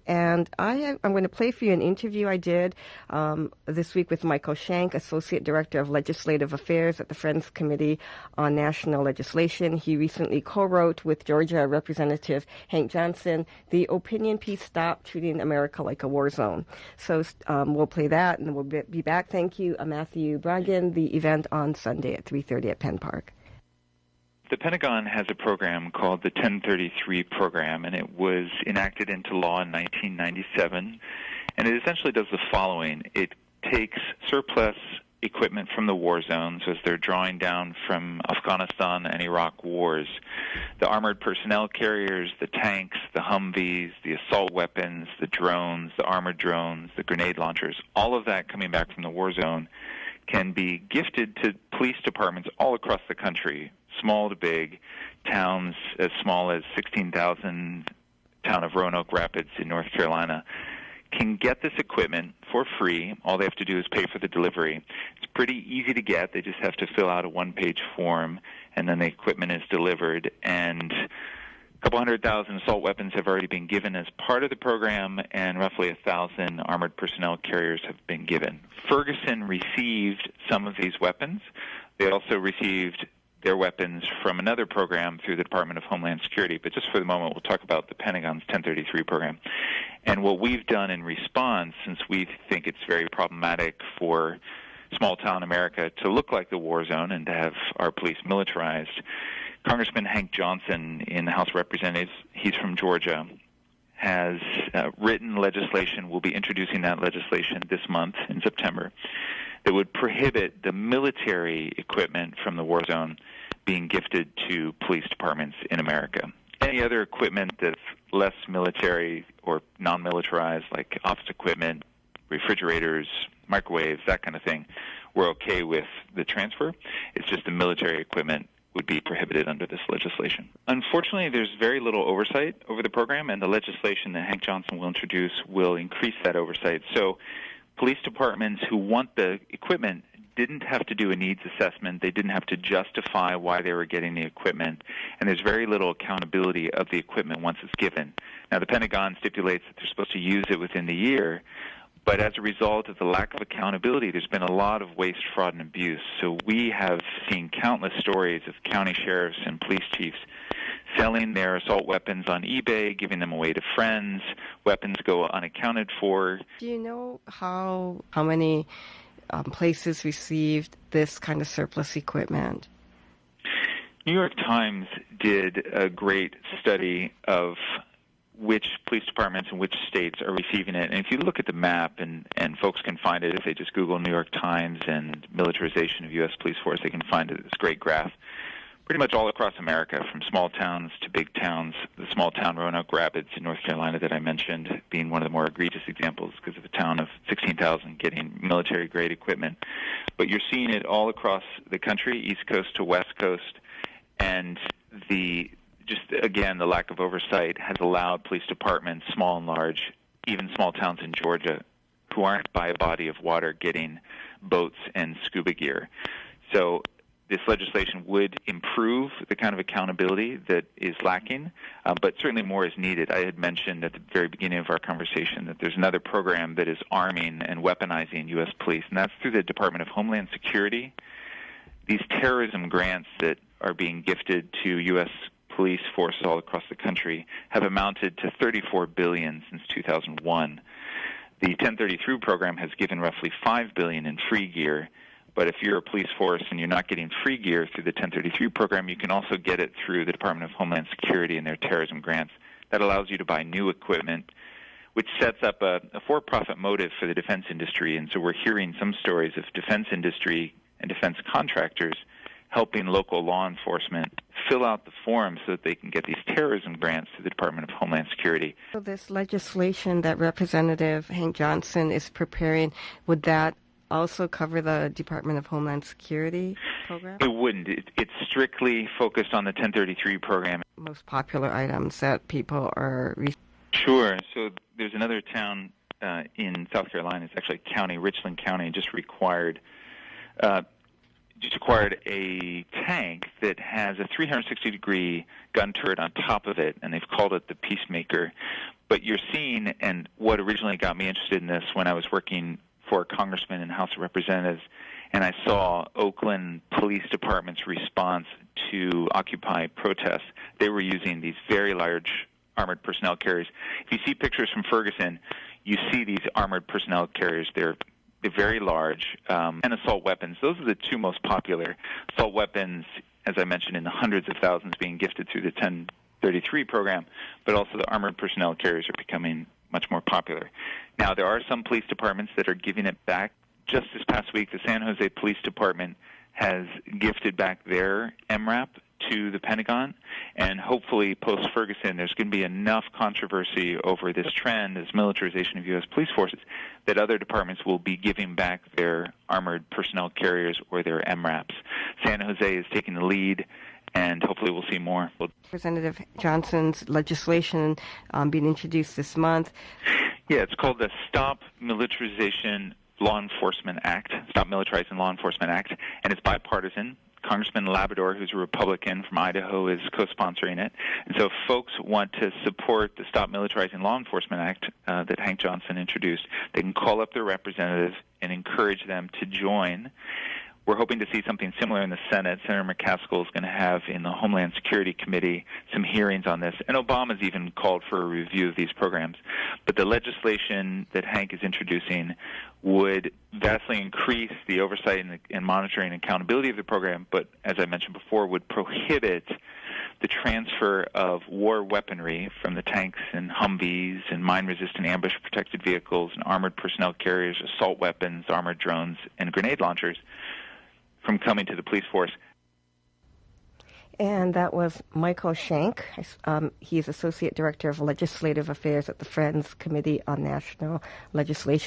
And I'm going to play for you an interview I did this week with Michael Shank, Associate Director of Legislative Affairs at the Friends Committee on National Legislation. He recently co-wrote with Georgia Representative Hank Johnson the opinion piece, Stop Treating America Like a War Zone. So we'll play that, and we'll be back. Thank you, Matthew Bragin. The event on Sunday at 3:30 at Penn Park. The Pentagon has a program called the 1033 program, and it was enacted into law in 1997. And it essentially does the following. It takes surplus equipment from the war zones as they're drawing down from Afghanistan and Iraq wars. The armored personnel carriers, the tanks, the Humvees, the assault weapons, the drones, the armored drones, the grenade launchers, all of that coming back from the war zone can be gifted to police departments all across the country, small to big, towns as small as 16,000, town of Roanoke Rapids in North Carolina, can get this equipment for free. All they have to do is pay for the delivery. It's pretty easy to get. They just have to fill out a one-page form, and then the equipment is delivered. And a couple 100,000 assault weapons have already been given as part of the program, and roughly 1,000 armored personnel carriers have been given. Ferguson received some of these weapons. They also received their weapons from another program through the Department of Homeland Security. But just for the moment, we'll talk about the Pentagon's 1033 program. And what we've done in response, since we think it's very problematic for small-town America to look like the war zone and to have our police militarized, Congressman Hank Johnson in the House of Representatives, he's from Georgia, has written legislation. We'll be introducing that legislation this month in September that would prohibit the military equipment from the war zone being gifted to police departments in America. Any other equipment that's less military or non-militarized, like office equipment, refrigerators, microwaves, that kind of thing, we're okay with the transfer. It's just the military equipment would be prohibited under this legislation. Unfortunately, there's very little oversight over the program, and the legislation that Hank Johnson will introduce will increase that oversight. So police departments who want the equipment didn't have to do a needs assessment. They didn't have to justify why they were getting the equipment, and there's very little accountability of the equipment once it's given. Now, the Pentagon stipulates that they're supposed to use it within the year, but as a result of the lack of accountability, there's been a lot of waste, fraud, and abuse. So we have seen countless stories of county sheriffs and police chiefs selling their assault weapons on eBay, giving them away to friends. Weapons go unaccounted for. Do you know how many places received this kind of surplus equipment? New York Times did a great study of which police departments and which states are receiving it. And if you look at the map, and folks can find it if they just Google New York Times and militarization of U.S. police force, they can find it. This great graph. Pretty much all across America, from small towns to big towns, the small town Roanoke Rapids in North Carolina that I mentioned being one of the more egregious examples because of a town of 16,000 getting military-grade equipment. But you're seeing it all across the country, East Coast to West Coast, and the lack of oversight has allowed police departments, small and large, even small towns in Georgia, who aren't by a body of water, getting boats and scuba gear. So this legislation would improve the kind of accountability that is lacking, but certainly more is needed. I had mentioned at the very beginning of our conversation that there's another program that is arming and weaponizing U.S. police, and that's through the Department of Homeland Security. These terrorism grants that are being gifted to U.S. police forces all across the country have amounted to $34 billion since 2001. The 1033 program has given roughly $5 billion in free gear, but if you're a police force and you're not getting free gear through the 1033 program, you can also get it through the Department of Homeland Security and their terrorism grants. That allows you to buy new equipment, which sets up a for-profit motive for the defense industry. And so we're hearing some stories of defense industry and defense contractors helping local law enforcement fill out the forms so that they can get these terrorism grants to the Department of Homeland Security. So this legislation that Representative Hank Johnson is preparing, would that also cover the Department of Homeland Security program? It wouldn't. It's strictly focused on the 1033 program. Most popular items that people are... Sure. So there's another town in South Carolina, it's actually a county, Richland County, just required a tank that has a 360-degree gun turret on top of it, and they've called it the Peacemaker. But you're seeing, and what originally got me interested in this when I was working for a congressman in the House of Representatives, and I saw Oakland Police Department's response to Occupy protests. They were using these very large armored personnel carriers. If you see pictures from Ferguson, you see these armored personnel carriers. They're very large, and assault weapons. Those are the two most popular. Assault weapons, as I mentioned, in the hundreds of thousands being gifted through the 1033 program, but also the armored personnel carriers are becoming much more popular. Now, there are some police departments that are giving it back. Just this past week, the San Jose Police Department has gifted back their MRAP to the Pentagon, and hopefully post-Ferguson there's going to be enough controversy over this trend, this militarization of U.S. police forces, that other departments will be giving back their armored personnel carriers or their MRAPs. San Jose is taking the lead, and hopefully we'll see more. Representative Johnson's legislation being introduced this month. Yeah, it's called the Stop Militarization Law Enforcement Act, Stop Militarizing Law Enforcement Act, and it's bipartisan. Congressman Labrador, who's a Republican from Idaho, is co-sponsoring it. And so if folks want to support the Stop Militarizing Law Enforcement Act that Hank Johnson introduced, they can call up their representatives and encourage them to join. We're hoping to see something similar in the Senate. Senator McCaskill is going to have in the Homeland Security Committee some hearings on this, and Obama's even called for a review of these programs. But the legislation that Hank is introducing would vastly increase the oversight and monitoring and accountability of the program, but as I mentioned before, would prohibit the transfer of war weaponry from the tanks and Humvees and mine-resistant ambush-protected vehicles and armored personnel carriers, assault weapons, armored drones, and grenade launchers from coming to the police force. And that was Michael Shank. He's Associate Director of Legislative Affairs at the Friends Committee on National Legislation.